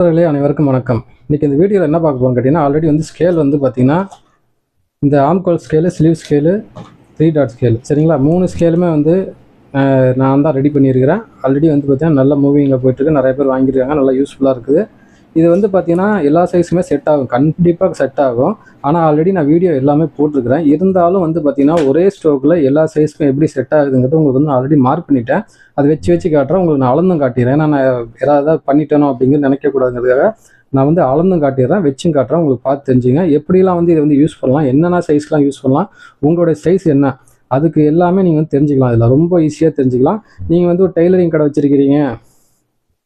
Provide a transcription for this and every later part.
நண்பர்களே அனைவருக்கும் வணக்கம். இன்றைக்கி இந்த வீடியோவில் என்ன பார்க்க போகிறோம்னு கேட்டிங்கன்னா, ஆல்ரெடி வந்து ஸ்கேல் வந்து பார்த்திங்கன்னா இந்த ஆம்கோல் scale, sleeve scale, 3 dot scale சரிங்களா, 3 ஸ்கேலுமே வந்து நான் தான் ரெடி பண்ணியிருக்கிறேன். ஆல்ரெடி வந்து பார்த்திங்கன்னா நல்ல மூவிங்கில் போய்ட்டுருக்கு, நிறைய பேர் வாங்கியிருக்காங்க, நல்லா யூஸ்ஃபுல்லாக இருக்குது. இது வந்து பார்த்திங்கன்னா எல்லா சைஸுமே செட் ஆகும், கண்டிப்பாக செட் ஆகும். ஆனால் ஆல்ரெடி நான் வீடியோ எல்லாமே போட்டிருக்கிறேன். இருந்தாலும் வந்து பார்த்திங்கன்னா ஒரே ஸ்ட்ரோக்கில் எல்லா சைஸுக்கும் எப்படி செட் ஆகுதுங்கிறது உங்களுக்கு வந்து ஆல்ரெடி மார்க் பண்ணிட்டேன். அதை வச்சு காட்டுறேன், உங்களுக்கு நான் அளந்தும் காட்டிடுறேன். ஏன்னா நான் ஏதாவது பண்ணிட்டேனோ அப்படிங்கிறது நினைக்கக்கூடாதுங்கிறதுக்காக நான் வந்து அளந்தும் காட்டிடுறேன், வச்சும் காட்டுறேன். உங்களுக்கு பார்த்து தெரிஞ்சுங்க எப்படிலாம் வந்து இதை வந்து யூஸ் பண்ணலாம், என்னென்ன சைஸ்லாம் யூஸ் பண்ணலாம், உங்களுடைய சைஸ் என்ன, அதுக்கு எல்லாமே நீங்கள் வந்து தெரிஞ்சுக்கலாம். இதில் ரொம்ப ஈஸியாக தெரிஞ்சுக்கலாம். நீங்கள் வந்து ஒரு டெய்லரிங் கடை வச்சுருக்கிறீங்க,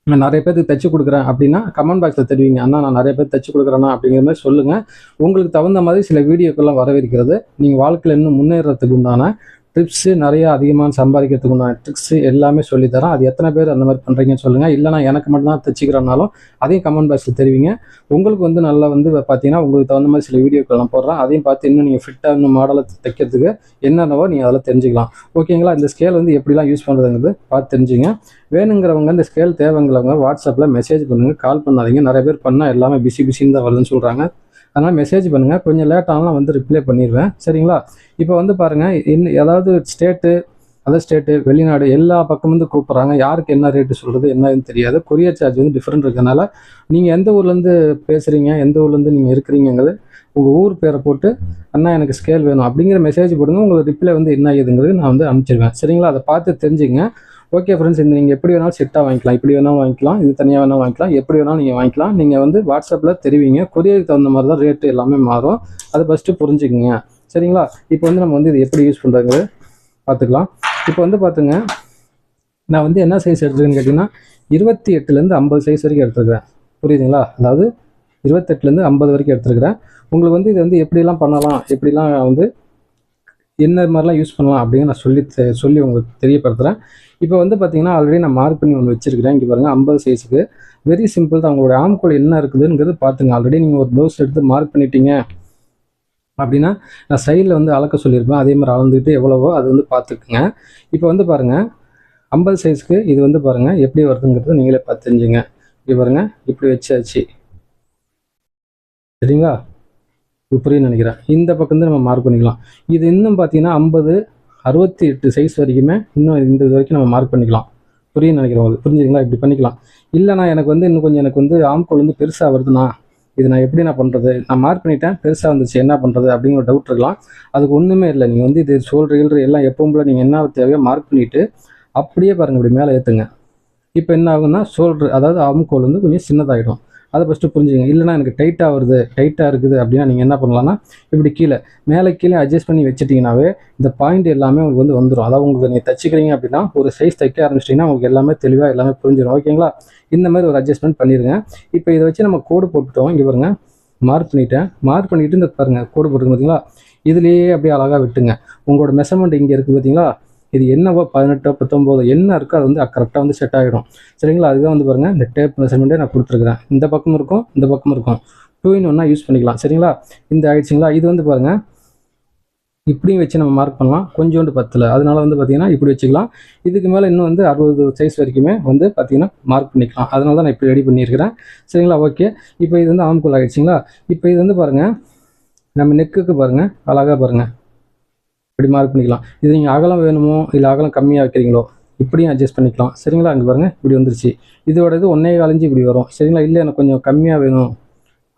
நான் நிறைய பேருக்கு தைச்சி கொடுக்குறேன் அப்படின்னா கமெண்ட் பாக்ஸில் தெரிவிங்க, அண்ணா நான் நிறைய பேர் தைச்சி கொடுக்குறேன்னா அப்படிங்கிற மாதிரி சொல்லுங்கள். உங்களுக்கு தகுந்த மாதிரி சில வீடியோக்கெல்லாம் வரவிருக்கிறது. நீங்கள் வாழ்க்கையில் இன்னும் முன்னேறதுக்கு உண்டான டிப்ஸு, நிறைய அதிகமாக சம்பாதிக்கிறதுக்கு உண்டான ட்ரிக்ஸு எல்லாமே சொல்லித்தரேன். அது எத்தனை பேர் அந்த மாதிரி பண்ணுறீங்கன்னு சொல்லுங்கள். இல்லைனா எனக்கு மட்டும்தான் தைச்சிக்கிறனாலும் அதையும் கமெண்ட் பாக்ஸில் தெரிவிங்க. உங்களுக்கு வந்து நல்லா வந்து பார்த்தீங்கன்னா உங்களுக்கு தகுந்த மாதிரி சில வீடியோக்கள் நான் போடுறேன். அதையும் பார்த்து இன்னும் நீங்கள் ஃபிட்டாக இன்னும் மாடலை தைக்கிறதுக்கு என்னென்னவோ நீங்கள் அதெல்லாம் தெரிஞ்சுக்கலாம். ஓகேங்களா? இந்த ஸ்கேல் வந்து எப்படிலாம் யூஸ் பண்ணுறதுங்கிறது பார்த்து தெரிஞ்சுங்க. வேணுங்கிறவங்க இந்த ஸ்கேல் தேவைங்கிறவங்க வாட்ஸ்அப்பில் மெசேஜ் பண்ணுங்கள், கால் பண்ணாதீங்க. நிறைய பேர் பண்ணால் எல்லாமே பிஸின்னு தான் வருதுன்னு சொல்கிறாங்க. அதனால் மெசேஜ் பண்ணுங்கள், கொஞ்சம் லேட்டானாலும் வந்து ரிப்ளை பண்ணிடுவேன். சரிங்களா? இப்போ வந்து பாருங்கள், ஏதாவது ஸ்டேட்டு, அதர் ஸ்டேட்டு, வெளிநாடு எல்லா பக்கம் வந்து கூப்பிட்றாங்க. யாருக்கு என்ன ரேட்டு சொல்கிறது என்னன்னு தெரியாது. கொரியர் சார்ஜ் வந்து டிஃப்ரெண்ட் இருக்கிறதுனால நீங்கள் எந்த ஊர்லேருந்து பேசுகிறீங்க, எந்த ஊர்லேருந்து நீங்கள் இருக்கிறீங்கிறது உங்கள் ஊர் பேரை போட்டு அண்ணா எனக்கு ஸ்கேல் வேணும் அப்படிங்கிற மெசேஜ் போடுங்க. உங்களுக்கு ரிப்ளை வந்து என்ன ஆகுதுங்கிறது நான் வந்து அனுப்பிச்சிடுவேன். சரிங்களா? அதை பார்த்து தெரிஞ்சுங்க. ஓகே ஃப்ரெண்ட்ஸ், இந்த நீங்கள் எப்படி வேணாலும் செட்டாக வாங்கிக்கலாம், இப்படி வேணாலும் வாங்கிக்கலாம், இது தனியாக வேணாலும் வாங்கிக்கலாம், எப்படி வேணாலும் நீங்கள் வாங்கிக்கலாம். நீங்கள் வந்து வாட்ஸ்அப்பில் தெரிவிங்க. கொரியருக்கு தகுந்த மாதிரி தான் ரேட்டு எல்லாமே மாறும். அதை ஃபஸ்ட்டு புரிஞ்சுக்குங்க. சரிங்களா? இப்போ வந்து நம்ம வந்து இது எப்படி யூஸ் பண்ணுறது பார்த்துக்கலாம். இப்போ வந்து பார்த்துங்க, நான் வந்து என்ன சைஸ் எடுத்துருக்கேன்னு கேட்டிங்கன்னா 28லேருந்து 50 சைஸ் வரைக்கும் எடுத்துருக்கிறேன். புரியுதுங்களா? அதாவது 28லேருந்து 50 வரைக்கும் எடுத்துருக்கிறேன். உங்களுக்கு வந்து இது வந்து எப்படிலாம் பண்ணலாம், எப்படிலாம் வந்து என்ன மாதிரிலாம் யூஸ் பண்ணலாம் அப்படின்னு நான் சொல்லி உங்களுக்கு தெரியப்படுத்துகிறேன். இப்போ வந்து பார்த்தீங்கன்னா ஆல்ரெடி நான் மார்க் பண்ணி ஒன்று வச்சுருக்கிறேன். இங்கே பாருங்கள், 50 சைஸுக்கு வெரி சிம்பிள் தான். உங்களுடைய ஆம்கோல் என்ன இருக்குதுங்கிறது பார்த்துங்க. ஆல்ரெடி நீங்கள் ஒரு ப்ளவுஸ் எடுத்து மார்க் பண்ணிட்டீங்க அப்படின்னா நான் சைடில் வந்து அளக்க சொல்லியிருப்பேன். அதே மாதிரி அளந்துக்கிட்டு எவ்வளவோ அது வந்து பார்த்துக்குங்க. இப்போ வந்து பாருங்கள், 50 சைஸுக்கு இது வந்து பாருங்கள் எப்படி வருதுங்கிறது நீங்களே பார்த்து தெரிஞ்சுங்க. இப்படி பாருங்கள், இப்படி வச்சாச்சு. சரிங்களா? புரியுன்னு நினைக்கிறேன். இந்த பக்கம் வந்து நம்ம மார்க் பண்ணிக்கலாம். இது இன்னும் பார்த்தீங்கன்னா 50, 68 சைஸ் வரைக்குமே இன்னும் இந்த இது வரைக்கும் நம்ம மார்க் பண்ணிக்கலாம். புரியுன்னு நினைக்கிறேன். உங்களுக்கு புரிஞ்சுங்களா? இப்படி பண்ணிக்கலாம். இல்லைனா எனக்கு வந்து இன்னும் கொஞ்சம் எனக்கு வந்து ஆம்கோல் வந்து பெருசாக வருதுண்ணா, இது நான் எப்படி நான் பண்ணுறது, நான் மார்க் பண்ணிட்டேன் பெருசாக வந்துச்சு என்ன பண்ணுறது அப்படிங்கிற ஒரு டவுட் இருக்கலாம். அதுக்கு ஒன்றுமே இல்லை. நீங்கள் வந்து இது ஷோல்டர் எல்லாம் எப்பவும் போல் நீங்கள் என்ன தேவையோ மார்க் பண்ணிவிட்டு அப்படியே பாருங்கள், இப்படி மேலே ஏற்றுங்க. இப்போ என்ன ஆகுன்னா ஷோல்டர், அதாவது ஆம்கோல் வந்து கொஞ்சம் சின்னதாகிடும். அதை ஃபஸ்ட்டு புரிஞ்சுங்க. இல்லைனா எனக்கு டைட்டாக இருக்குது அப்படின்னா நீங்கள் என்ன பண்ணலான்னா இப்படி மேலே கீழே அட்ஜஸ்ட் பண்ணி வச்சுட்டிங்கனாவே இந்த பாயிண்ட் எல்லாமே உங்களுக்கு வந்து வந்துடும். அதாவது உங்களுக்கு நீங்கள் தைச்சிக்கிறீங்க அப்படின்னா ஒரு சைஸ் தைக்க ஆரம்பிச்சிட்டிங்கன்னா உங்களுக்கு எல்லாமே தெளிவாக எல்லாமே புரிஞ்சிடும். ஓகேங்களா? இந்த மாதிரி ஒரு அட்ஜஸ்ட்மெண்ட் பண்ணிடுங்க. இப்போ இதை வச்சு நம்ம கோடு போட்டுட்டோம். இங்கே பாருங்கள், மார்க் பண்ணிவிட்டு இந்த பாருங்கள் கோடு போட்டுருங்க. பார்த்தீங்களா? இதுலேயே அப்படியே அழகாக விட்டுங்க. உங்களோட மெஷர்மெண்ட் இங்கே இருக்குது பார்த்தீங்களா? இது என்னவோ 18, 19 என்ன இருக்கோ அது வந்து கரெக்டாக வந்து செட் ஆகிடும். சரிங்களா? அதுதான் வந்து பாருங்கள், இந்த டேப் மெஷர்மெண்ட்டே நான் கொடுத்துருக்குறேன். இந்த பக்கம் இருக்கும், இந்த பக்கம் இருக்கும். 2 in 1 யூஸ் பண்ணிக்கலாம். சரிங்களா? இந்த ஆயிடுச்சுங்களா? இது வந்து பாருங்கள், இப்படியும் வச்சு நம்ம மார்க் பண்ணலாம். கொஞ்சோண்டு பத்தலை, அதனால வந்து பார்த்திங்கன்னா இப்படி வச்சுக்கலாம். இதுக்கு மேலே இன்னும் வந்து 60 சைஸ் வரைக்குமே வந்து பார்த்திங்கன்னா மார்க் பண்ணிக்கலாம். அதனால தான் நான் இப்படி ரெடி பண்ணியிருக்கிறேன். சரிங்களா? ஓகே. இப்போ இது வந்து ஆம்கோல் ஆகிடுச்சிங்களா? இப்போ இது வந்து பாருங்கள், நம்ம நெக்குக்கு பாருங்கள், அழகாக பாருங்கள், இப்படி மார்க் பண்ணிக்கலாம். இது நீங்கள் அகலம் வேணுமோ இல்லை அகலம் கம்மியாக வைக்கிறீங்களோ இப்படியும் அட்ஜஸ்ட் பண்ணிக்கலாம். சரிங்களா? அங்கே பாருங்கள், இப்படி வந்துருச்சு. இதோட இது 1.25 இன்ச்சு இப்படி வரும். சரிங்களா? இல்லை எனக்கு கொஞ்சம் கம்மியாக வேணும்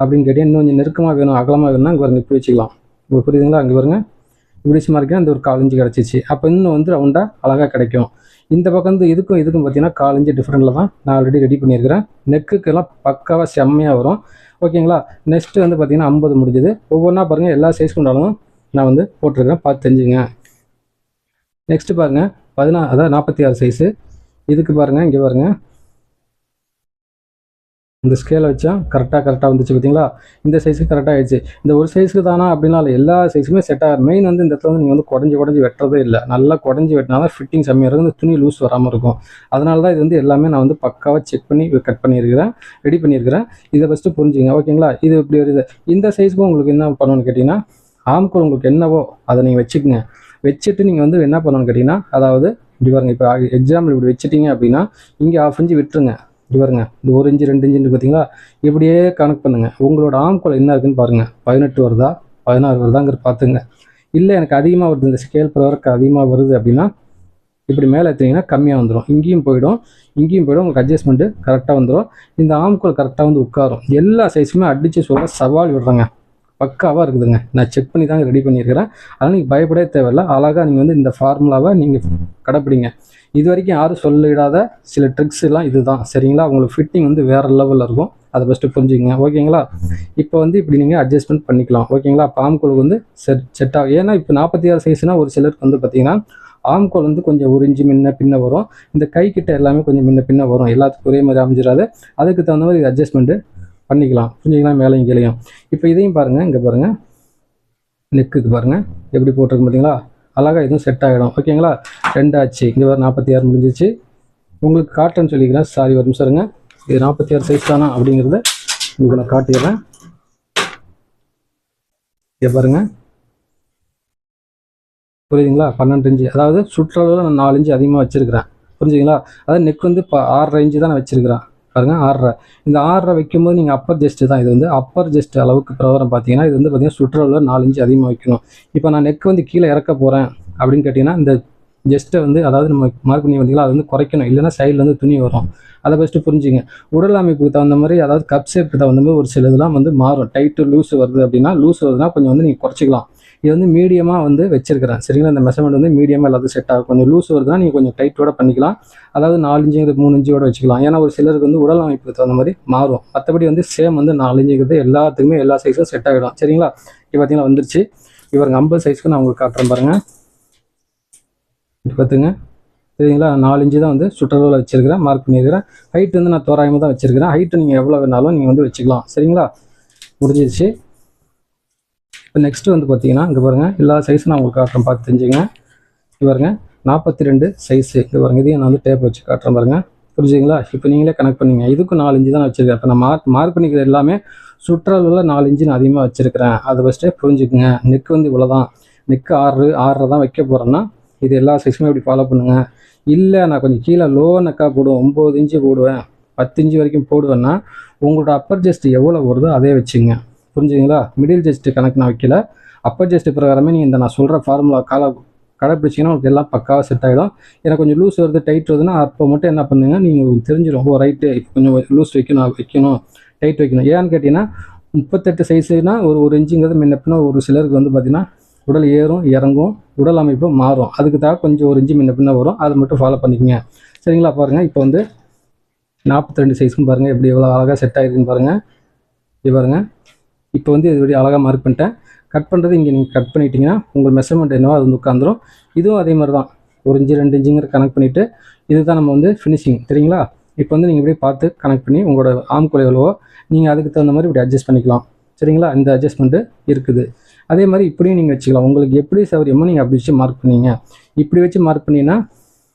அப்படின்னு கேட்டீங்க, இன்னும் கொஞ்சம் நெருக்கமாக வேணும், அகலமாக வேணும்னா அங்கே பாருங்கள் இப்படி வச்சுக்கலாம். உங்களுக்கு புரியுதுங்களா? அங்கே பாருங்கள், இப்படி வச்சு மார்க்கினா இந்த ஒரு 1/4 இன்ச்சு கிடச்சிச்சு. அப்போ இன்னும் வந்து ரவுண்டாக அழகாக கிடைக்கும். இந்த பக்கம் வந்து இதுக்கும் பார்த்தீங்கன்னா 1/4 இன்ச்சு டிஃப்ரெண்ட்டில் தான் நான் ஆல்ரெடி ரெடி பண்ணியிருக்கிறேன். நெக்குக்கெல்லாம் பக்காவாக செம்மையாக வரும். ஓகேங்களா? நெக்ஸ்ட்டு வந்து பார்த்திங்கன்னா 50 முடிஞ்சது. ஒவ்வொன்றா பாருங்கள், எல்லா சைஸ் கொண்டாலும் நான் வந்து போட்டிருக்கேன், பார்த்து தெரிஞ்சுங்க. நெக்ஸ்ட்டு பாருங்கள், 16, அதாவது 46 சைஸு. இதுக்கு பாருங்கள், இங்கே பாருங்கள், இந்த ஸ்கேலை வச்சா கரெக்டாக வந்துச்சு பார்த்தீங்களா? இந்த சைஸுக்கு கரெக்டாக ஆகிடுச்சு. இந்த ஒரு சைஸுக்கு தானா அப்படின்னா எல்லா சைஸுமே செட் ஆகும். மெயின் வந்து இந்த இடத்துல வந்து நீங்கள் வந்து குடஞ்சி வெட்டுறதே இல்லை. நல்லா குடஞ்சி வெட்டினா தான் ஃபிட்டிங் செம்மையாக இருக்கும், இந்த துணி லூஸ் வராமல் இருக்கும். அதனால தான் இது வந்து எல்லாமே நான் வந்து பக்காவாக செக் பண்ணி கட் பண்ணியிருக்கிறேன், ரெடி பண்ணியிருக்கிறேன். இதை ஃபஸ்ட்டு புரிஞ்சுங்க. ஓகேங்களா? இது இப்படி வருது. இந்த சைஸுக்கும் உங்களுக்கு என்ன பண்ணணும்னு கேட்டிங்கன்னா, ஆம்கோல் உங்களுக்கு என்னவோ அதை நீங்கள் வச்சுக்கோங்க. வச்சுட்டு நீங்கள் வந்து என்ன பண்ணணும்னு கேட்டிங்கன்னா, அதாவது இப்படி பாருங்கள், இப்போ எக்ஸாம்பிள் இப்படி வச்சுட்டிங்க அப்படின்னா இங்கே 1/2 இன்ச்சு விட்டுருங்க. இது பாருங்க, இந்த 1 இன்ச்சு 2 இன்ச்சுன்னு பார்த்தீங்களா, இப்படியே கனெக்ட் பண்ணுங்கள். உங்களோட ஆம்கோல் என்ன இருக்குன்னு பாருங்கள், 18 வருதா 16 வருதாங்கிற பார்த்துங்க. இல்லை எனக்கு அதிகமாக வருது, இந்த ஸ்கேல் பிரகாரம் அதிகமாக வருது அப்படின்னா இப்படி மேலே எடுத்தீங்கன்னா கம்மியாக வந்துடும், இங்கேயும் போயிடும் உங்களுக்கு அட்ஜஸ்ட்மெண்ட்டு கரெக்டாக வந்துடும். இந்த ஆம்கோல் கரெக்டாக வந்து உட்காரும். எல்லா சைஸுமே அடித்து சொல்ல சவால் விடுறேங்க, பக்காவாக இருக்குதுங்க. நான் செக் பண்ணி தாங்க ரெடி பண்ணியிருக்கிறேன். அதனால் நீங்கள் பயப்படவே தேவையில்லை. அழகாக நீங்கள் வந்து இந்த ஃபார்முலாவை நீங்கள் கடைப்பிடிங்க. இது வரைக்கும் யாரும் சொல்லிடாத சில ட்ரிக்ஸ் எல்லாம் இதுதான், சரிங்களா? உங்களுக்கு ஃபிட்டிங் வந்து வேறு லெவலில் இருக்கும், அதை ஃபஸ்ட்டு புரிஞ்சுக்கங்க, ஓகேங்களா? இப்போ வந்து இப்படி நீங்கள் அட்ஜஸ்ட்மெண்ட் பண்ணிக்கலாம், ஓகேங்களா? ஆம்கோலுக்கு வந்து செட் ஆகும். ஏன்னா இப்போ 46 சைஸ்னால் ஒரு சிலருக்கு வந்து பார்த்தீங்கன்னா ஆம்கோல் வந்து கொஞ்சம் 1 இன்ச்சு முன்ன பின்ன வரும், இந்த கைக்கிட்ட எல்லாமே கொஞ்சம் முன்ன பின்ன வரும், எல்லாத்துக்கும் ஒரே மாதிரி அமைஞ்சிடாது. அதுக்கு தகுந்த மாதிரி அட்ஜஸ்ட்மெண்ட்டு பண்ணிக்கலாம், புரிஞ்சுக்கலாம்? மேலேயும் கீழையும். இப்போ இதையும் பாருங்கள், இங்கே பாருங்கள், நெக்குக்கு பாருங்கள் எப்படி போட்டிருக்கு பார்த்தீங்களா? அழகாக இதுவும் செட் ஆகிடும், ஓகேங்களா? 2 ஆச்சு, இங்கே வர 46 முடிஞ்சிச்சு. உங்களுக்கு காட்டுன்னு சொல்லிக்கிறேன், சாரி ஒரு நிமிஷம் இருங்க. இது 46 சைஸ் தானா அப்படிங்கிறத உங்களுக்கு நான் காட்டிடுறேன். இங்கே பாருங்கள், புரியுதுங்களா? 12 இன்ச்சு, அதாவது சுற்றளவில் நான் 4 இன்ச்சு அதிகமாக வச்சுருக்கிறேன், புரிஞ்சுங்களா? அதாவது நெக் வந்து இப்போ 6.5 இன்ச்சு தான் நான் வச்சுருக்கிறேன் பாருங்கள், 6.5. இந்த 6.5 வைக்கும்போது நீங்கள் அப்பர் ஜஸ்ட்டு தான், இது வந்து அப்பர் ஜஸ்ட் அளவுக்கு பிரகாரம் பார்த்தீங்கன்னா இது வந்து பார்த்தீங்கன்னா சுற்றளவில் 4 இன்ச்சு அதிகமாக வைக்கணும். இப்போ நான் நெக் வந்து கீழே இறக்க போகிறேன் அப்படின்னு கேட்டிங்கன்னா இந்த ஜஸ்ட்டை வந்து அதாவது நம்ம மார்க் பண்ணி வந்தீங்களா, அது வந்து குறைக்கணும், இல்லைன்னா சைடில் வந்து துணி வரும். அதை ஃபஸ்ட்டு புரிஞ்சுங்க. உடல் அமைப்புக்கு தகுந்த மாதிரி, அதாவது கப் ஷேப்புக்கு தகுந்த மாதிரி ஒரு சில இதெல்லாம் வந்து மாறும். டைட்டு லூஸ் வருது அப்படின்னா, லூஸ் வருதுன்னா கொஞ்சம் வந்து நீங்கள் குறைச்சிக்கலாம். இது வந்து மீடியமாக வந்து வச்சிருக்கிறேன், சரிங்களா? இந்த மெஷர்மெண்ட் வந்து மீடியமாக எல்லாத்தையும் செட் ஆகும். கொஞ்சம் லூஸ் வருதுன்னா நீங்கள் கொஞ்சம் டைட்டோட பண்ணிக்கலாம், அதாவது 4 இன்ச்சுங்கிறது 3 இன்ச்சோட வச்சுக்கலாம். ஏன்னா ஒரு சிலருக்கு வந்து உடல் அமைப்புக்கு தகுந்த மாதிரி மாறும். மற்றபடி வந்து சேம் வந்து 4 இன்ச்சுங்கிறது எல்லாத்துக்குமே எல்லா சைஸும் செட் ஆகிடும், சரிங்களா? இப்போ பார்த்தீங்கன்னா வந்துருச்சு. இவருங்க 50 சைஸ்க்கு நான் உங்களுக்கு காட்டுறேன் பாருங்கள். இப்போ பார்த்துங்க, சரிங்களா? 4 இன்ச்சு தான் வந்து சுற்றளவில் வச்சுருக்கிறேன், மார்க் பண்ணியிருக்கிறேன். ஹைட் வந்து நான் தோராயமாக தான் வச்சுருக்கிறேன். ஹைட்டு நீங்கள் எவ்வளோ வேணாலும் நீங்கள் வந்து வச்சுக்கலாம், சரிங்களா? முடிஞ்சிருச்சு. இப்போ நெக்ஸ்ட்டு வந்து பார்த்தீங்கன்னா இங்கே பாருங்கள், எல்லா சைஸும் நான் உங்களுக்கு காட்டுறேன், பார்த்து தெரிஞ்சுங்க. இங்கே பாருங்கள் 42 சைஸு, இங்கே பாருங்கள், இதையும் நான் வந்து டேப் வச்சு காட்டுறேன் பாருங்கள், புரிஞ்சுங்களா? இப்போ நீங்களே கனெக்ட் பண்ணிங்க. இதுக்கும் 4 இன்ச்சு தான் வச்சுருக்கேன். இப்போ நான் மார்க் பண்ணிக்கிற எல்லாமே சுற்றளவில் 4 இன்ச்சு நான் அதிகமாக வச்சுருக்கிறேன், அதை ஃபஸ்ட்டே புரிஞ்சுக்குங்க. நெக் வந்து இவ்வளோ தான், நெக்கு 6.5 தான் வைக்க போகிறேன்னா இது எல்லா சைஸுமே இப்படி ஃபாலோ பண்ணுங்கள். இல்லை நான் கொஞ்சம் கீழே லோ நெக்காக போடுவேன், 9 இன்ச்சு போடுவேன், 10 இன்ச்சு வரைக்கும் போடுவேன்னா உங்களோட அப்பர் ஜஸ்ட் எவ்வளோ வருதோ அதே வச்சுங்க, புரிஞ்சுங்களா? மிடில் ஜஸ்ட்டு கணக்கு நான் வைக்கல, அப்பர் ஜஸ்ட் பிரகாரமே நீங்கள் இந்த நான் சொல்கிற ஃபார்முலா கடைப்பிடிச்சிங்கன்னா உங்களுக்கு எல்லாம் பக்காவாக செட் ஆகிடும். எனக்கு கொஞ்சம் லூஸ் வருது டைட் வருதுன்னா அப்போ மட்டும் என்ன பண்ணுங்கள், நீங்கள் தெரிஞ்சிடும், ஓ ரைட்டு இப்போ கொஞ்சம் லூஸ் வைக்கணும் டைட் வைக்கணும். ஏன்னு கேட்டிங்கன்னா 38 சைஸுனா ஒரு இன்ச்சுங்கிறது முன்ன பின்ன ஒரு சிலருக்கு வந்து பார்த்திங்கன்னா உடல் ஏறும் இறங்கும், உடல் அமைப்பு மாறும், அதுக்கு தான் கொஞ்சம் 1 இன்ச்சு முன்ன பின்ன வரும், அதை மட்டும் ஃபாலோ பண்ணிக்கோங்க, சரிங்களா? பாருங்கள், இப்போ வந்து 42 சைஸ்க்கும் பாருங்கள் எப்படி எவ்வளோ அழகாக செட் ஆகிருக்குன்னு பாருங்கள். இது பாருங்கள், இப்போ வந்து இது எப்படி அழகாக மார்க் பண்ணிட்டேன். கட் பண்ணுறது இங்கே நீங்கள் கட் பண்ணிட்டீங்கன்னா உங்கள் மெஷர்மெண்ட் என்னவோ அது வந்து உட்காந்துரும். இதுவும் அதே மாதிரி தான், 1 இன்ச்சு 2 இன்ச்சுங்கிற கனெக்ட் பண்ணிவிட்டு இதுதான் நம்ம வந்து ஃபினிஷிங், சரிங்களா? இப்போ வந்து நீங்கள் இப்படியே பார்த்து கனெக்ட் பண்ணி உங்களோட ஆம்கோல் எவ்வளவோ நீங்கள் அதுக்கு தகுந்த மாதிரி இப்படி அட்ஜஸ்ட் பண்ணிக்கலாம், சரிங்களா? இந்த அட்ஜஸ்ட்மெண்ட்டு இருக்குது. அதே மாதிரி இப்படியும் நீங்கள் வச்சுக்கலாம், உங்களுக்கு எப்படி சௌரியமோ நீங்கள் அப்படி வச்சு மார்க் பண்ணிங்க. இப்படி வச்சு மார்க் பண்ணிங்கன்னா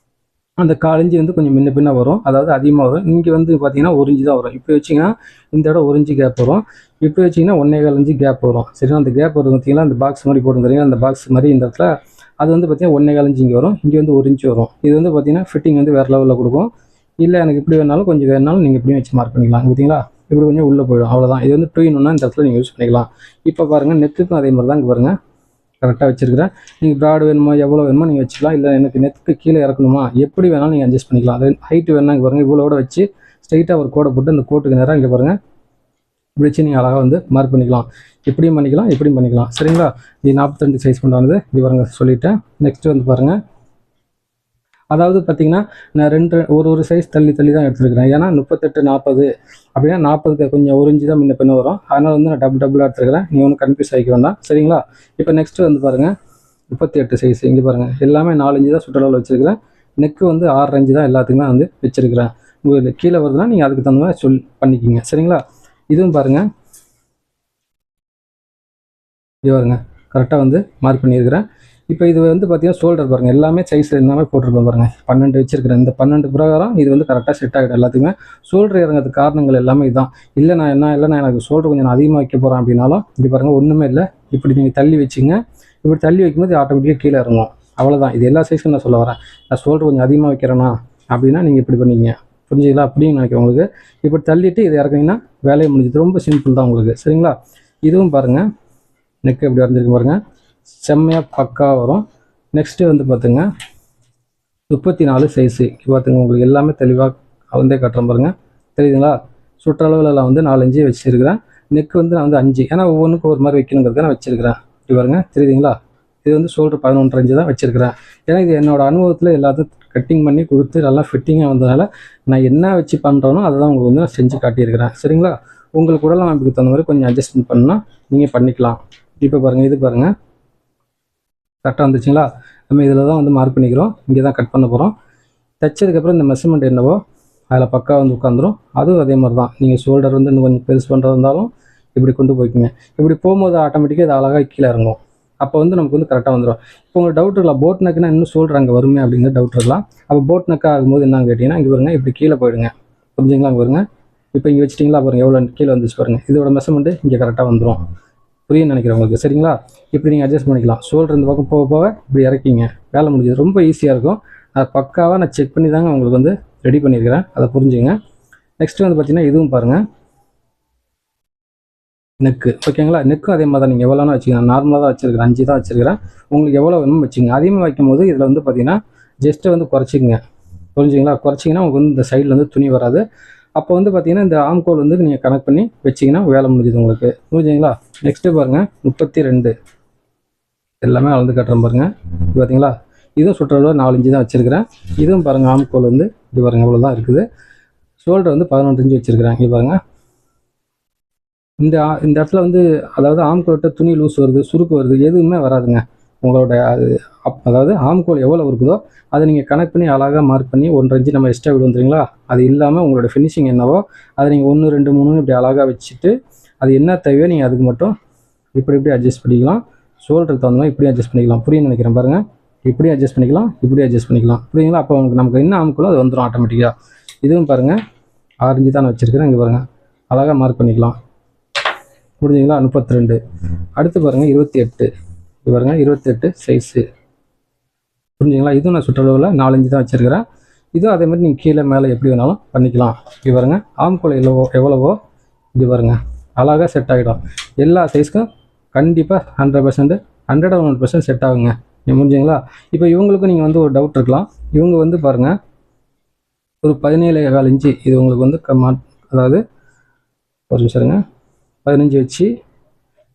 அந்த 4 இன்ச்சு வந்து கொஞ்சம் முன்ன பின்ன வரும், அதாவது அதிகமாக வரும். இங்கே வந்து பார்த்தீங்கன்னா 1 இன்ச்சு தான் வரும். இப்படி வச்சிங்கன்னா இந்த இடம் 1 இன்ச்சு கேப் வரும், இப்படி வச்சிங்கன்னா 1.25 இன்ச்சு கேப் வரும், சரிங்களா? அந்த கேப் வரும் பார்த்தீங்கன்னா அந்த பாக்ஸ் மாதிரி போட்டுருந்தீங்க, அந்த பாக்ஸ் மாதிரி இந்த இடத்துல அது வந்து பார்த்தீங்கன்னா 1.25 இன்ச்சு இங்கே வரும், இங்கே வந்து 1 இன்ச்சு வரும். இது வந்து பார்த்தீங்கன்னா ஃபிட்டிங் வந்து வேறு லெவலில் கொடுக்கும். இல்லை எனக்கு இப்படி வேணாலும் கொஞ்சம் வேணாலும் நீங்கள் இப்படியும் வச்சு மார்க் பண்ணிக்கலாம், பார்த்தீங்களா? இப்படி கொஞ்சம் உள்ளே போயிடும், அவ்வளோதான். இது வந்து 2 in 1 இந்த இடத்துல நீங்கள் யூஸ் பண்ணிக்கலாம். இப்போ பாருங்கள், நெக்குக்கும் அதே மாதிரி தான், இங்கே பாருங்கள் கரெக்டாக வச்சுருக்கிறேன். நீங்கள் ப்ராட் வேணுமா எவ்வளோ வேணுமோ நீங்கள் வச்சுக்கலாம், இல்லை எனக்கு நெக்கு கீழே இறக்கணுமா எப்படி வேணாலும் நீங்கள் அட்ஜஸ்ட் பண்ணிக்கலாம். அது ஹைட்டு வேணால் இங்கே பாருங்கள், இவ்வளோட வச்சு ஸ்ட்ரைட்டாக ஒரு கோடை போட்டு அந்த கோட்டுக்கு நேராக இங்கே பாருங்கள் இப்படி வச்சு நீங்கள் அழகாக வந்து மார்க் பண்ணிக்கலாம். இப்படியும் பண்ணிக்கலாம், இப்படியும் பண்ணிக்கலாம், சரிங்களா? இது 42 சைஸ் கொண்டானது இது பாருங்கள் சொல்லிவிட்டேன். நெக்ஸ்ட்டு வந்து பாருங்கள், அதாவது பார்த்தீங்கன்னா நான் ஒரு சைஸ் தள்ளி தான் எடுத்துருக்கிறேன். ஏன்னா 38 40 அப்படின்னா 40க்கு கொஞ்சம் 1 இன்ச்சு தான் முன்ன பின்ன வரும், அதனால் வந்து நான் டபுளாக எடுத்துருக்கிறேன். நீங்கள் ஒன்றும் கன்ஃபியூஸ் ஆகிக்க வேண்டாம், சரிங்களா? இப்போ நெக்ஸ்ட்டு வந்து பாருங்கள் 38 சைஸ், இங்கே பாருங்கள் எல்லாமே 4 இன்ச்சு தான் சுற்றளவில் வச்சுருக்கிறேன். நெக்கு வந்து 6.5 இன்ச்சு தான் எல்லாத்துக்குமே வந்து வச்சுருக்கிறேன். உங்களுக்கு கீழே வருதுன்னா நீங்கள் அதுக்கு தகுந்த மாதிரி பண்ணிக்கிங்க, சரிங்களா? இதுவும் பாருங்கள், இது பாருங்கள் கரெக்டாக வந்து மார்க் பண்ணியிருக்கிறேன். இப்போ இது வந்து பார்த்தீங்கன்னா ஷோல்டர் பாருங்கள், எல்லாமே சைஸ் எல்லாமே போட்டிருப்பேன் பாருங்கள், 12 வச்சுருக்கிறேன். இந்த 12 பிரகாரம் இது வந்து கரெக்டாக செட் ஆகிடும் எல்லாத்துக்குமே. ஷோல்டர் இறங்கிறதுக்கு காரணங்கள் எல்லாமே இதுதான். இல்லை நான் எனக்கு ஷோல்டர் கொஞ்சம் நான் அதிகமாக வைக்க போகிறேன் அப்படின்னாலும் இப்படி பாருங்கள், ஒன்றுமே இல்லை, இப்படி நீங்கள் தள்ளி வச்சுங்க. இப்படி தள்ளி வைக்கும்போது ஆட்டோமேட்டிக்காக கீழே இறங்கும், அவ்வளோதான். இது எல்லா சைஸுக்கும் நான் சொல்ல வரேன். நான் ஷோல்டர் கொஞ்சம் அதிகமாக வைக்கிறேன்னா அப்படின்னா நீங்கள் இப்படி பண்ணிங்க, புரிஞ்சுங்களா? அப்படின்னு நினைக்கிறவங்களுக்கு இப்படி தள்ளிட்டு இதை இறக்குனீங்கன்னா வேலையை முடிஞ்சது. ரொம்ப சிம்பிள் தான் உங்களுக்கு. சரிங்களா? இதுவும் பாருங்கள், நெக் எப்படி வரைஞ்சிருக்கு பாருங்கள், செம்மையாக பக்காவாக வரும். நெக்ஸ்ட்டு வந்து பார்த்துங்க 34 சைஸு பார்த்துங்க, உங்களுக்கு எல்லாமே தெளிவாக அளந்தே காட்டுறேன் பாருங்கள். தெரியுதுங்களா? சுற்றளவில் நான் வந்து 4 இன்ச்சு வச்சுருக்கிறேன். நெக் வந்து நான் வந்து 5, ஏன்னா ஒவ்வொன்றுக்கும் ஒரு மாதிரி வைக்கணுங்கிறத நான் வச்சுருக்கிறேன். இப்படி பாருங்க, தெரியுதுங்களா? இது வந்து ஷோல்டர் 11 இன்ச்சு தான் வச்சுருக்கிறேன். ஏன்னா இது என்னோடய அனுபவத்தில் எல்லாத்தையும் கட்டிங் பண்ணி கொடுத்து நல்லா ஃபிட்டிங்காக வந்ததுனால நான் என்ன வச்சு பண்ணுறேனோ அதை தான் உங்களுக்கு வந்து நான் செஞ்சு காட்டியிருக்கிறேன். சரிங்களா? உங்களுக்கு உடல் அமைப்புக்கு தகுந்த மாதிரி கொஞ்சம் அட்ஜஸ்ட்மெண்ட் பண்ணால் நீங்கள் பண்ணிக்கலாம். இப்போ பாருங்கள், இது பாருங்கள் கரெக்டாக வந்துச்சுங்களா? நம்ம இதில் தான் வந்து மார்க் பண்ணிக்கிறோம். இங்கே தான் கட் பண்ண போகிறோம். தைச்சதுக்கப்புறம் இந்த மெஷர்மெண்ட் என்னவோ அதில் பக்கா வந்து உட்காந்துரும். அதுவும் அதே மாதிரி தான். நீங்கள் ஷோல்டர் வந்து இன்னும் கொஞ்சம் பெருசு பண்ணுறது இருந்தாலும் இப்படி கொண்டு போய்க்குங்க. இப்படி போகும்போது ஆட்டோமேட்டிக்காக இது அழகாக கீழே இறங்கும். அப்போ வந்து நமக்கு வந்து கரெக்டாக வந்துடும். இப்போ உங்களுக்கு டவுட் இருக்கலாம், போட் நெக்குனா இன்னும் ஷோல்டர் அங்கே வருமே அப்படிங்கிற டவுட் இருக்கலாம். அப்போ போட் நெக்காக ஆகும்போது என்னன்னு கேட்டிங்கன்னா, இங்கே பாருங்க இப்படி கீழே போயிடுங்க. புரிஞ்சுங்களா? அங்கே பாருங்க, இப்போ இங்கே வச்சிட்டிங்களா பாருங்கள் எவ்வளோ கீழே வந்துச்சு பாருங்கள். இதோட மெஷர்மெண்ட்டு இங்கே கரெக்டாக வந்துடும். புரியுன்னு நினைக்கிறவங்களுக்கு. சரிங்களா? இப்படி நீங்கள் அட்ஜஸ்ட் பண்ணிக்கலாம். ஷோல்டர் இந்த பக்கம் போக போக இப்படி இறக்கிங்க, வேலை முடிஞ்சது. ரொம்ப ஈஸியாக இருக்கும். அதை பக்காவாக நான் செக் பண்ணி தாங்க உங்களுக்கு வந்து ரெடி பண்ணியிருக்கிறேன். அதை புரிஞ்சுங்க. நெக்ஸ்ட்டு வந்து பார்த்திங்கன்னா இதுவும் பாருங்கள், நெக்கு. ஓகேங்களா? நெக்கும் அதே மாதிரி தான். நீங்கள் எவ்வளோனா வச்சுக்கலாம். நார்மலாக தான் வச்சுருக்கிறேன், 5 தான் வச்சுருக்கிறேன். உங்களுக்கு எவ்வளோ வேணுமோ வச்சுங்க. அதிகமாக வைக்கும்போது இதில் வந்து பார்த்திங்கன்னா ஜஸ்ட்டு வந்து குறைச்சிக்கங்க. புரிஞ்சுங்களா? குறைச்சிங்கன்னா உங்களுக்கு வந்து இந்த சைடில் வந்து துணி வராது. அப்போ வந்து பார்த்திங்கன்னா இந்த ஆம்கோல் வந்து நீங்கள் கனெக்ட் பண்ணி வச்சிங்கன்னா வேலை முடிஞ்சுது உங்களுக்கு. புரிஞ்சுங்களா? நெக்ஸ்ட்டு பாருங்கள் 32 எல்லாமே அளந்து காட்டுறேன் பாருங்கள். பார்த்தீங்களா? இதுவும் சுற்றளவு 4 இன்ச்சு தான் வச்சுருக்கிறேன். இதுவும் பாருங்கள், ஆம்கோல் வந்து இப்படி பாருங்கள் இவ்வளோ தான் இருக்குது. ஷோல்டர் வந்து 11 இன்ச்சு வச்சுருக்கிறேன். இங்கே பாருங்கள், இந்த இடத்துல வந்து அதாவது ஆம்கோல்கிட்ட துணி லூஸ் வருது, சுருக்கு வருது, எதுவுமே வராதுங்க. உங்களோட அதாவது ஆம்கோல் எவ்வளோ இருக்குதோ அதை நீங்கள் கனெக்ட் பண்ணி அழகாக மார்க் பண்ணி 1.5 இன்ச்சு நம்ம எக்ஸ்ட்ரா விடு வந்துங்களா, அது இல்லாமல் உங்களோட ஃபினிஷிங் என்னவோ அதை நீங்கள் 1, 2, 3 இப்படி அழகாக வச்சுட்டு அது என்ன தேவையோ நீங்கள் அதுக்கு மட்டும் இப்படி அட்ஜஸ்ட் பண்ணிக்கலாம். ஷோல்டருக்கு தகுந்த மாதிரி இப்படி அட்ஜஸ்ட் பண்ணிக்கலாம். புரியுன்னு நினைக்கிறேன் பாருங்கள். இப்படி அட்ஜஸ்ட் பண்ணிக்கலாம், இப்படி அட்ஜஸ்ட் பண்ணிக்கலாம். புரியுங்களா? அப்போ நமக்கு என்ன ஆம்கோலோ அது வந்துடும் ஆட்டோமேட்டிக்காக. இதுவும் பாருங்கள் 6 இன்ச்சு தான் நான் வச்சுருக்கிறேன். இங்கே பாருங்கள் அழகாக மார்க் பண்ணிக்கலாம். புரிஞ்சுங்களா? 32. அடுத்து பாருங்கள் 28. இது பாருங்கள் 28 சைஸு. புரிஞ்சுங்களா? இதுவும் நான் சுற்றளவில் 4 இன்ச்சு தான் வச்சுருக்கிறேன். இதுவும் அதே மாதிரி நீங்கள் கீழே மேலே எப்படி வேணாலும் பண்ணிக்கலாம். இப்படி பாருங்கள் ஆம்கோல் எவ்வளவோ இப்படி பாருங்கள் அழகாக செட் ஆகிடும். எல்லா சைஸ்க்கும் கண்டிப்பாக 100% 101% செட் ஆகுங்க. முடிஞ்சுங்களா? இப்போ இவங்களுக்கும் நீங்கள் வந்து ஒரு டவுட் இருக்கலாம். இவங்க வந்து பாருங்கள் ஒரு 17.25 இன்ச்சு இது உங்களுக்கு வந்து அதாவது ஒரு நிமிஷம் இருங்க, 15 வச்சு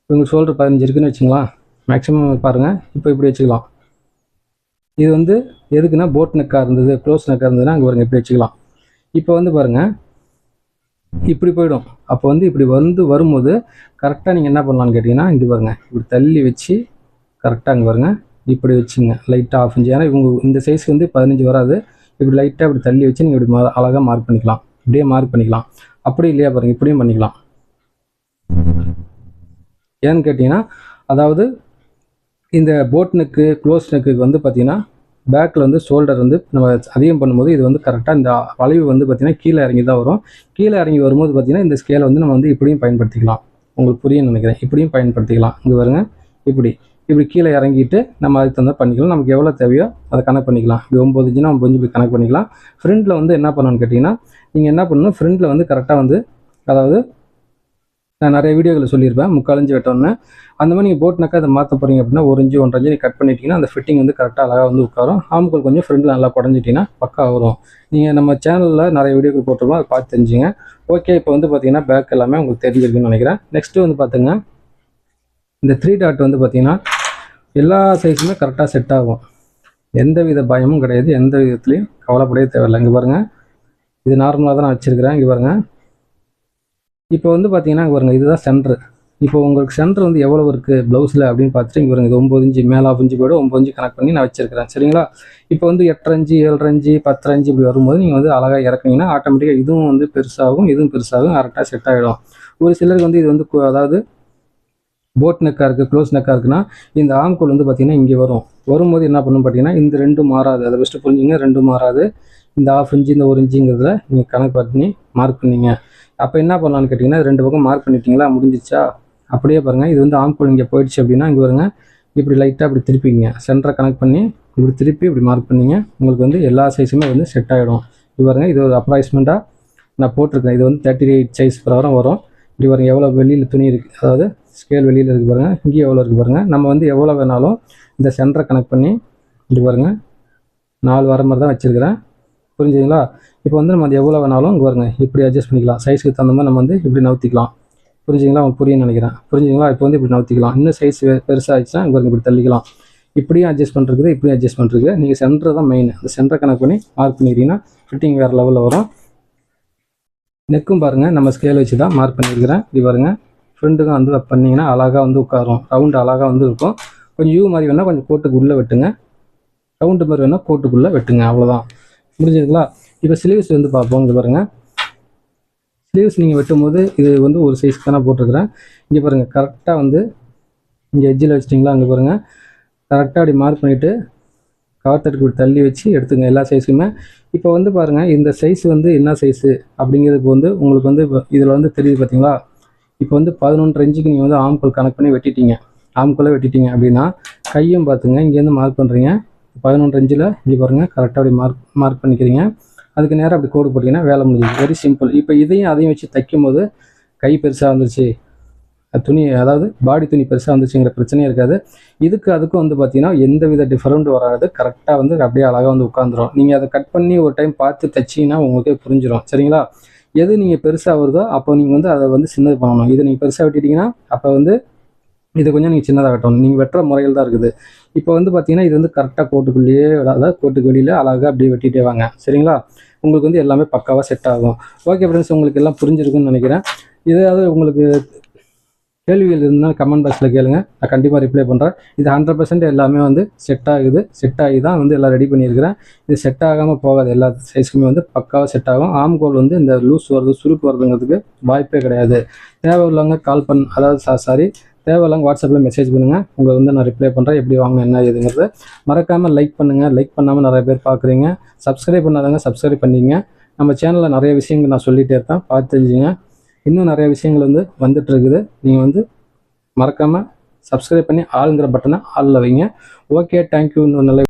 இவங்க ஷோல்டர் 15 இருக்குன்னு வச்சுக்கலாம். மேக்ஸிமம் பாருங்கள் இப்போ இப்படி வச்சுக்கலாம். இது வந்து எதுக்குன்னா போட் நெக்காக இருந்தது, க்ளோஸ் நெக்காக இருந்ததுன்னா அங்கே பாருங்கள் இப்படி வச்சுக்கலாம். இப்போ வந்து பாருங்கள் இப்படி போயிடும். அப்போ வந்து இப்படி வரும்போது கரெக்டாக நீங்கள் என்ன பண்ணலான்னு கேட்டிங்கன்னா, இங்கே பாருங்கள் இப்படி தள்ளி வச்சு கரெக்டாக அங்கே பாருங்கள் இப்படி வச்சுங்க லைட்டாக 1/2 இன்ச்சு. ஏன்னா இவங்க இந்த சைஸ்க்கு வந்து 15 வராது. இப்படி லைட்டாக இப்படி தள்ளி வச்சு நீங்கள் இப்படி அழகாக மார்க் பண்ணிக்கலாம். இப்படியே மார்க் பண்ணிக்கலாம். அப்படி இல்லையா பாருங்கள் இப்படியும் பண்ணிக்கலாம். ஏன்னு கேட்டிங்கன்னா, அதாவது இந்த போட் நெக்கு க்ளோஸ் நெக்குக்கு வந்து பார்த்திங்கன்னா பேக்கில் வந்து ஷோல்டர் வந்து நம்ம அதிகம் பண்ணும்போது இது வந்து கரெக்டாக இந்த வளைவு வந்து பார்த்திங்கன்னா கீழே இறங்கி தான் வரும். கீழே இறங்கி வரும்போது பார்த்திங்கன்னா இந்த ஸ்கேலை வந்து நம்ம வந்து இப்படியும் பயன்படுத்திக்கலாம். உங்களுக்கு புரியும்னு நினைக்கிறேன். இப்படியும் பயன்படுத்திக்கலாம். இங்கே பாருங்க இப்படி கீழே இறங்கிட்டு நம்ம அதுக்கு தகுந்த பண்ணிக்கலாம். நமக்கு எவ்வளோ தேவையோ அதை கனெக்ட் பண்ணிக்கலாம். இப்படி 9 இன்ச்சுனா 9 இன்ச்சு இப்படி கனெக்ட் பண்ணிக்கலாம். ஃப்ரண்ட்டில் வந்து என்ன பண்ணணும்னு கேட்டிங்கன்னா, நீங்கள் என்ன பண்ணணும், ஃப்ரண்ட்டில் வந்து கரெக்டாக வந்து அதாவது நான் நிறைய வீடியோவில் சொல்லியிருப்பேன் 3/4 இன்ச்சு வெட்டணும்னு. அந்த மாதிரி நீங்கள் போட் நெக்காக அதை மாற்ற போகிறீங்க அப்படின்னா 1 இன்ச்சு 1.5 இன்ச்சு கட் பண்ணிட்டீங்கன்னா அந்த ஃபிட்டிங் வந்து கரெக்டாக அழகாக வந்து உட்காரும். ஆம்கோல் கொஞ்சம் ஃப்ரண்ட்டில் நல்லா குடஞ்சிட்டிங்கன்னா பக்கா வரும். நீங்கள் நம்ம சேனலில் நிறைய வீடியோக்கள் போட்டிருக்கோம், அதை பார்த்து தெரிஞ்சுங்க. ஓகே, இப்போ வந்து பார்த்தீங்கன்னா பேக் எல்லாமே உங்களுக்கு தெரிஞ்சிருக்குன்னு நினைக்கிறேன். நெக்ஸ்ட்டு வந்து பார்த்துங்க, இந்த 3 டாட் வந்து பார்த்திங்கன்னா எல்லா சைஸுமே கரெக்டாக செட் ஆகும். எந்த வித பயமும் கிடையாது, எந்த விதத்துலையும் கவலைப்படவே தேவையில்லை. இங்கே பாருங்கள் இது நார்மலாக தான் நான் வச்சுருக்கிறேன். இங்கே பாருங்கள் இப்போ வந்து பார்த்தீங்கன்னா இங்கே பாருங்கள் இதுதான் சென்ட்ரு. இப்போ உங்களுக்கு சென்டர் வந்து எவ்வளோ இருக்குது ப்ளவுஸில் அப்படின்னு பார்த்துட்டு இங்கே பாருங்கள் இது 9 இன்ச்சு மேலே 1/2 இன்ச்சு போய்ட்டு 9 இன்ச்சு கனெக்ட் பண்ணி நான் வச்சுருக்கிறேன். சரிங்களா? இப்போ வந்து 8.5 இன்ச்சு 7.5 இன்ச்சு 10.5 இன்ச்சு இப்படி வரும்போது நீங்கள் வந்து அழகாக இறக்குனீங்கன்னா ஆட்டோமேட்டிக்காக இதுவும் வந்து பெருசாகும், இதுவும் பெருசாகும், கரெக்டாக செட் ஆகிடும். ஒரு சிலருக்கு வந்து இது வந்து அதாவது போட் நெக்காக இருக்குது, க்ளோஸ் நெக்காக இருக்குன்னா இந்த ஆம்கோல் வந்து பார்த்திங்கன்னா இங்கே வரும்போது என்ன பண்ணணும் பார்த்தீங்கன்னா இந்த 2 மாறாது. அதை ஃபஸ்ட்டு புரிஞ்சுங்க, 2 மாறாது. இந்த 1/2 இன்ச்சு இந்த 1 இன்ச்சுங்கிறதுல நீங்கள் கனெக்ட் பண்ணி மார்க் பண்ணிங்க. அப்போ என்ன பண்ணலான்னு கேட்டிங்கன்னா 2 பக்கம் மார்க் பண்ணிட்டீங்களா, முடிஞ்சிச்சா? அப்படியே பாருங்கள் இது வந்து ஆம்கோல் இங்கே போயிடுச்சு அப்படின்னா இங்கே பாருங்கள் இப்படி லைட்டாக இப்படி திருப்பிங்க, சென்டரை கனெக்ட் பண்ணி இப்படி திருப்பி இப்படி மார்க் பண்ணிங்க. உங்களுக்கு வந்து எல்லா சைஸுமே வந்து செட் ஆகிடும். இப்படி பாருங்கள், இது ஒரு அப்ராக்சிமேட்டாக நான் போட்டிருக்கேன். இது வந்து 38 சைஸ் பிரகாரம் வரும். இப்படி பாருங்கள் எவ்வளோ வெளியில் துணி இருக்குது, அதாவது ஸ்கேல் வெளியில் இருக்குது பாருங்கள், இங்கேயும் எவ்வளோ இருக்குது பாருங்கள். நம்ம வந்து எவ்வளோ வேணாலும் இந்த சென்டரை கனெக்ட் பண்ணி இப்படி பாருங்கள் 4 வர மாதிரி தான் வச்சுருக்கிறேன். புரிஞ்சுங்களா? இப்போ வந்து நம்ம அது எவ்வளோ வேணாலும் இங்கே பாருங்கள் இப்படி அட்ஜஸ்ட் பண்ணிக்கலாம். சைஸுக்கு தகுந்த மாதிரி நம்ம வந்து இப்படி நவுத்திக்கலாம். புரிஞ்சுங்களா? உங்களுக்கு புரியும்னு நினைக்கிறேன். புரிஞ்சுங்களா? இப்போ வந்து இப்படி நவுத்திக்கலாம். இன்னும் சைஸ் பெருசாக ஆயிடுச்சுன்னா இங்கே பாருங்கள் இப்படி தள்ளிக்கலாம். இப்படியும் அட்ஜஸ்ட் பண்ணுறது, இப்படியும் அட்ஜஸ்ட் பண்ணுறது. நீங்கள் சென்டர் தான் மெயின். அந்த சென்டரை கனெக்ட் பண்ணி மார்க் பண்ணிக்கிறீங்கன்னா ஃபிட்டிங் வேறு லெவலில் வரும். நெக்கும் பாருங்கள் நம்ம ஸ்கேல் வச்சு தான் மார்க் பண்ணியிருக்கிறேன். இப்படி பாருங்கள் ஃப்ரெண்டுக்கும் வந்து பண்ணிங்கன்னா அழகாக வந்து உட்காரும். ரவுண்டு அழகாக வந்து இருக்கும். கொஞ்சம் யூ மாதிரி வேணால் கொஞ்சம் கோட்டுக்கு உள்ளே வெட்டுங்க, ரவுண்டு மாதிரி வேணால் கோட்டுக்குள்ளே வெட்டுங்க. அவ்வளோதான். முடிஞ்சதுங்களா? இப்போ ஸ்லீவ்ஸ் வந்து பார்ப்போம். இங்கே பாருங்கள் ஸ்லீவ்ஸ் நீங்கள் வெட்டும் போது இது வந்து ஒரு சைஸ்க்கு தான் போட்டிருக்கிறேன். இங்கே பாருங்கள் கரெக்டாக வந்து இங்கே எட்ஜில் வச்சிட்டிங்களா? அங்கே பாருங்கள் கரெக்டாக அப்படி மார்க் பண்ணிவிட்டு கவர்த்தட்டுக்கு இப்படி தள்ளி வச்சு எடுத்துங்க எல்லா சைஸுக்குமே. இப்போ வந்து பாருங்கள் இந்த சைஸ் வந்து என்ன சைஸு அப்படிங்கிறதுக்கு வந்து உங்களுக்கு வந்து இதில் வந்து தெரியுது பார்த்தீங்களா? இப்போ வந்து 11 இன்ச்சுக்கு நீங்கள் வந்து ஆம்கோல் கனெக்ட் பண்ணி வெட்டிட்டீங்க. ஆம்கோலை வெட்டிட்டீங்க அப்படின்னா கையும் பார்த்துங்க, இங்கேருந்து மார்க் பண்ணுறீங்க 11 இன்ச்சில் இங்கே பாருங்கள் கரெக்டாக அப்படி மார்க் பண்ணிக்கிறீங்க. அதுக்கு நேரம் அப்படி கோடு போட்டிங்கன்னா வேலை முடிஞ்சுது. Very simple. இப்போ இதையும் அதையும் வச்சு தைக்கும் போது கை பெருசாக வந்துருச்சு, துணி அதாவது பாடி துணி பெருசாக வந்துச்சுங்கிற பிரச்சனையே இருக்காது. இதுக்கு அதுக்கும் வந்து பார்த்தீங்கன்னா எந்த வித டிஃபரெண்ட் வராது. கரெக்டாக வந்து அப்படியே அழகாக வந்து உட்காந்துரும். நீங்கள் அதை கட் பண்ணி ஒரு டைம் பார்த்து தைச்சிங்கன்னா உங்களுக்கே புரிஞ்சிடும். சரிங்களா? எது நீங்கள் பெருசாக வருதோ அப்போ நீங்கள் வந்து அதை வந்து சின்னது பண்ணணும். இதை நீங்கள் பெருசாக வெட்டிட்டீங்கன்னா அப்போ வந்து இதை கொஞ்சம் நீங்கள் சின்னதாக வெட்டணும். நீங்கள் வெட்டுற முறையில் தான் இருக்குது. இப்போ வந்து பார்த்தீங்கன்னா இது வந்து கரெக்டாக கோட்டுக்குள்ளேயே, அதாவது கோட்டுக்கு வெளியில் அழகாக அப்படியே வெட்டிகிட்டே வாங்க. சரிங்களா? உங்களுக்கு வந்து எல்லாமே பக்காவாக செட் ஆகும். ஓகே ஃப்ரெண்ட்ஸ், உங்களுக்கு எல்லாம் புரிஞ்சிருக்குன்னு நினைக்கிறேன். இதாவது உங்களுக்கு கேள்விகள் இருந்தால் கமெண்ட் பாக்ஸில் கேளுங்க, நான் கண்டிப்பாக ரிப்ளை பண்ணுறேன். இது 100% எல்லாமே வந்து செட் ஆகுது. செட் ஆகி தான் வந்து எல்லாம் ரெடி பண்ணியிருக்கிறேன். இது செட் ஆகாமல் போகாது. எல்லா சைஸுக்குமே வந்து பக்காவாக செட் ஆகும். ஆம்கோல் வந்து இந்த லூஸ் வருது, சுருக்கு வருதுங்கிறதுக்கு வாய்ப்பே கிடையாது. தேவையில்லவங்க கால் அதாவது தேவையில்லவங்க வாட்ஸ்அப்பில் மெசேஜ் பண்ணுங்கள். உங்களுக்கு வந்து நான் ரிப்ளை பண்ணுறேன். எப்படி வாங்கணும் என்ன ஏதுங்கிறது. மறக்காமல் லைக் பண்ணுங்கள். லைக் பண்ணாமல் நிறைய பேர் பார்க்குறீங்க. சப்ஸ்கிரைப் பண்ணாதவங்க சப்ஸ்கிரைப் பண்ணிங்க. நம்ம சேனலில் நிறைய விஷயங்கள் நான் சொல்லிகிட்டே இருப்பேன், பார்த்து தெரிஞ்சுங்க. இன்னும் நிறைய விஷயங்கள் வந்து வந்துட்டுருக்குது. நீங்கள் வந்து மறக்காமல் சப்ஸ்கிரைப் பண்ணி ஆளுங்கிற பட்டனை ஆளில் வைங்க. Okay, thank you. இன்னும் நல்ல